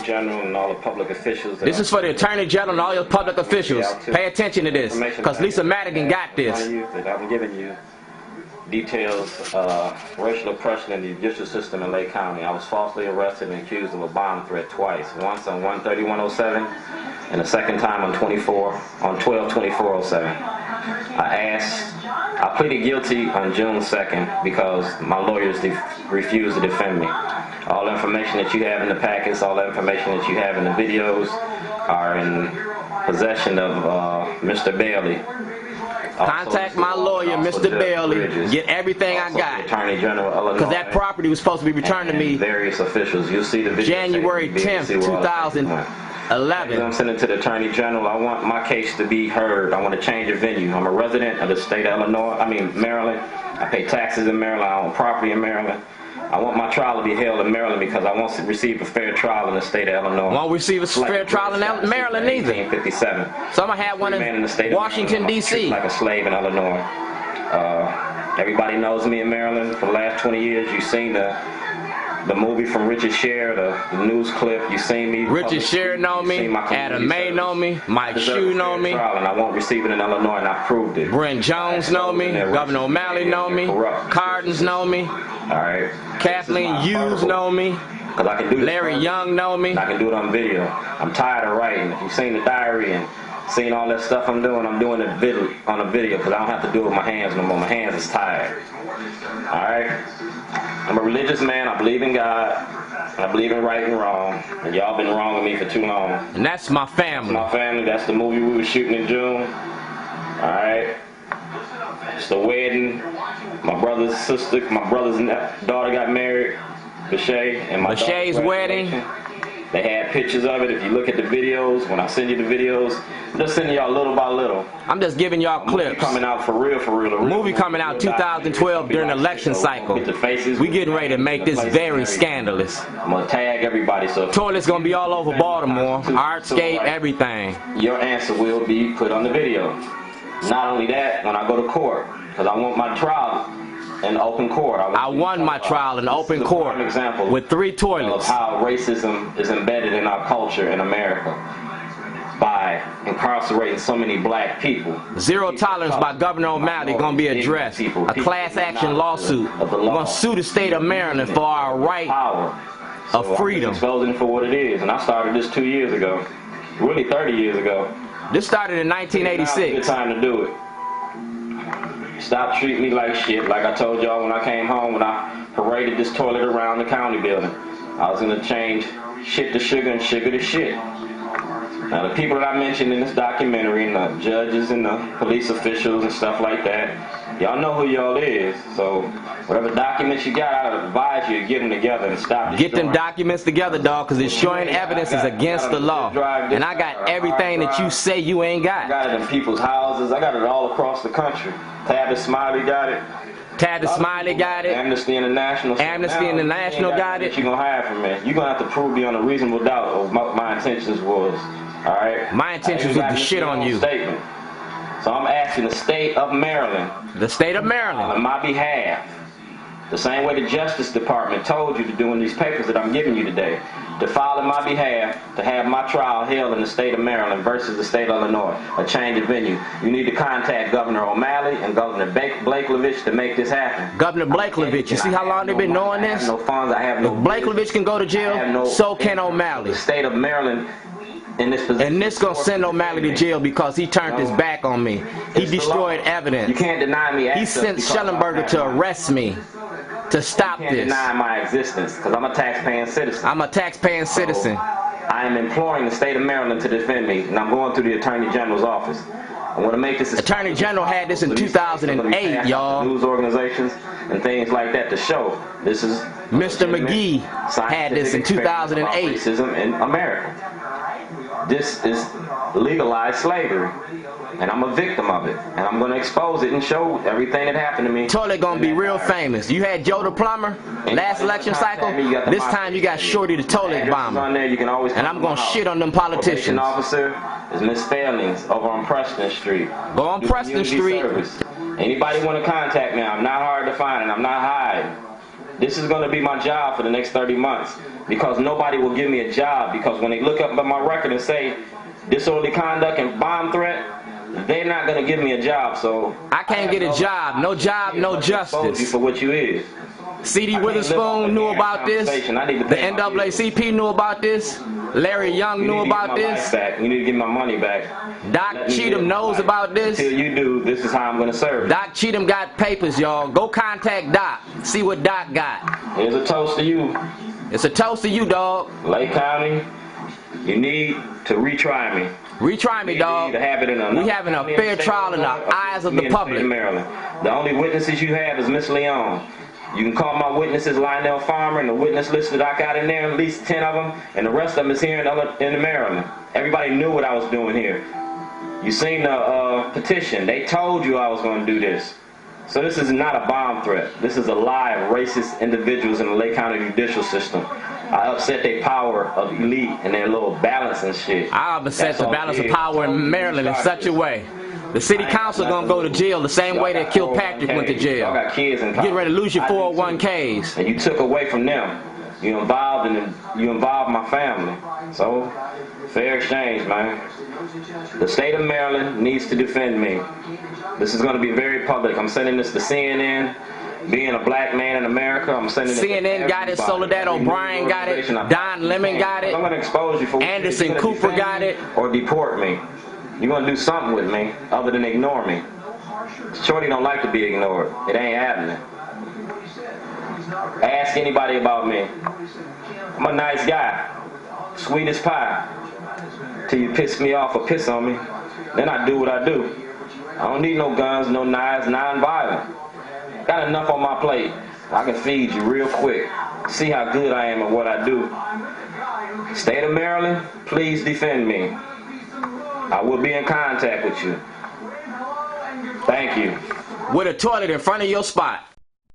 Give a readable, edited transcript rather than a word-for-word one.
General and all the public officials. This is for the Attorney General and all your public officials. Pay attention to this, because Lisa Madigan got this. I'm giving you details racial oppression in the judicial system in Lake County. I was falsely arrested and accused of a bomb threat twice. Once on 1/31/07 and the second time on 12/24/07. I pleaded guilty on June 2nd because my lawyers refused to defend me. All the information that you have in the packets, all the information that you have in the videos are in possession of Mr. Bailey. Contact my lawyer, Mr. Bailey. Get everything I got. Attorney General Illinois. Because that property was supposed to be returned to me. Various officials. You'll see the video. January 10th, 2011. I'm sending to the Attorney General. I want my case to be heard. I want to change of venue. I'm a resident of the state of Maryland. I pay taxes in Maryland. I own property in Maryland. I want my trial to be held in Maryland because I want to receive a fair trial in the state of Illinois. Won't receive a fair trial in Maryland either. 1957. So I'm going to have one in Washington, D.C. Like a slave in Illinois. Everybody knows me in Maryland for the last 20 years. You've seen the movie from Richard Sher, the news clip. You've seen me. Richard Sher know me. Adam May know me. Mike Shue know me. And I won't receive it in Illinois, and I proved it. Brent Jones know me. Gov.O'Malley know me. Hardin's know me. All right. Kathleen Hughes know me. Because I can do this. Larry Young know me. I can do it on video. I'm tired of writing. If you've seen the diary and seen all that stuff I'm doing it on a video because I don't have to do it with my hands no more. My hands is tired. All right. I'm a religious man. I believe in God. I believe in right and wrong. And y'all been wronging me for too long. And that's my family. That's my family. That's the movie we were shooting in June. All right. It's the wedding. My brother's daughter got married. Bashay and my Bashay's wedding. They had pictures of it. If you look at the videos, when I send you the videos, I'm just sending y'all little by little. I'm just giving y'all clips. Coming out for real. Movie coming out 2012 during the election cycle. We getting ready to make this very scandalous. I'm gonna tag everybody. So toilet's gonna be all over Baltimore. Artscape, everything. Your answer will be put on the video. Not only that, when I go to court, because I want my trial in open court. I won my trial in open court with 3 toilets. Of how racism is embedded in our culture in America by incarcerating so many black people. Zero tolerance by Governor O'Malley going to be addressed. A class action lawsuit. We're going to sue the state of Maryland for our right of freedom. I'm exposing it for what it is. And I started this 2 years ago. Really 30 years ago. This started in 1986. It's a good time to do it. Stop treating me like shit. Like I told y'all when I came home, when I paraded this toilet around the county building. I was going to change shit to sugar and sugar to shit. Now the people that I mentioned in this documentary, and the judges and the police officials and stuff like that, y'all know who y'all is. So whatever documents you got, I would advise you to get them together and stop. Get them documents together, dog, because it's showing evidence is against the law. And I got everything that you say you ain't got. I got it in people's houses. I got it all across the country. Tabby Smiley got it. Tabby Smiley got it. Amnesty International. Amnesty International got it. What you gonna hide from me? You're gonna have to prove beyond a reasonable doubt of what my intentions was. All right. My intentions was to shit on you. Statement. So I'm asking the state of Maryland. The state of Maryland. On my behalf. The same way the Justice Department told you to do in these papers that I'm giving you today. To file on my behalf to have my trial held in the state of Maryland versus the state of Illinois. A change of venue. You need to contact Governor O'Malley and Governor Blakevich to make this happen. Governor Blakevich, you see how long they've been knowing this? I have no funds. I have no. If Blakevich can go to jail, so can O'Malley. The state of Maryland. In this position. And this gonna send O'Malley to jail because he turned his back on me. He destroyed evidence. You can't deny me access. He sent Shellenberger to arrest me to stop this. You can't deny my existence because I'm a taxpaying citizen. I'm a taxpaying citizen. I am imploring the state of Maryland to defend me, and I'm going through the Attorney General's office. I want to make this. Attorney General had this in 2008, y'all. News organizations and things like that to show this is. Mr. McGee had this in 2008. Racism in America. This is legalized slavery, and I'm a victim of it, and I'm going to expose it and show everything that happened to me. Toilet going to be real famous. You had Joe the Plumber last election cycle. This time you got Shorty the Toilet Bomber. And I'm going to shit on them politicians. Officer is Miss Failings over on Preston Street. Go on Preston Street. Anybody want to contact me? I'm not hard to find, and I'm not hiding. This is going to be my job for the next 30 months because nobody will give me a job, because when they look up at my record and say disorderly conduct and bomb threat, they're not going to give me a job. So I can't get a job. No job, no justice. You for what you is. C.D. Witherspoon knew about this. The NAACP knew about this. Larry Young knew about this. You need to give my money back. Doc Cheatham knows about this. Until you do, this is how I'm going to serve. Doc Cheatham got papers, y'all. Go contact Doc. See what Doc got. Here's a toast to you. It's a toast to you, dog. Lake County, you need to retry me. Retry me, dog. We having a fair trial in the eyes of the public. Maryland. The only witnesses you have is Miss Leon. You can call my witnesses Lionel Farmer, and the witness list that I got in there, at least 10 of them, and the rest of them is here in Maryland. Everybody knew what I was doing here. You seen the petition. They told you I was going to do this. So this is not a bomb threat. This is a lie of racist individuals in the Lake County judicial system. I upset their power of elite and their little balance and shit. I upset the balance of power in Maryland in such a way. The city council gonna go to jail the same way that Kilpatrick went to jail. Y'all got kids in college. Get ready to lose your 401ks. And you took away from them. You involved my family. So, fair exchange, man. The state of Maryland needs to defend me. This is going to be very public. I'm sending this to CNN. Being a black man in America, I'm sending it to CNN got it, Soledad O'Brien got it, Don Lemon got it, I'm going to expose you for Anderson Cooper got it. Or deport me. You're going to do something with me other than ignore me. Shorty don't like to be ignored. It ain't happening. Ask anybody about me. I'm a nice guy. Sweet as pie. Till you piss me off or piss on me. Then I do what I do. I don't need no guns, no knives, non-violent. Got enough on my plate. I can feed you real quick. See how good I am at what I do. State of Maryland, please defend me. I will be in contact with you. Thank you. With a toilet in front of your spot.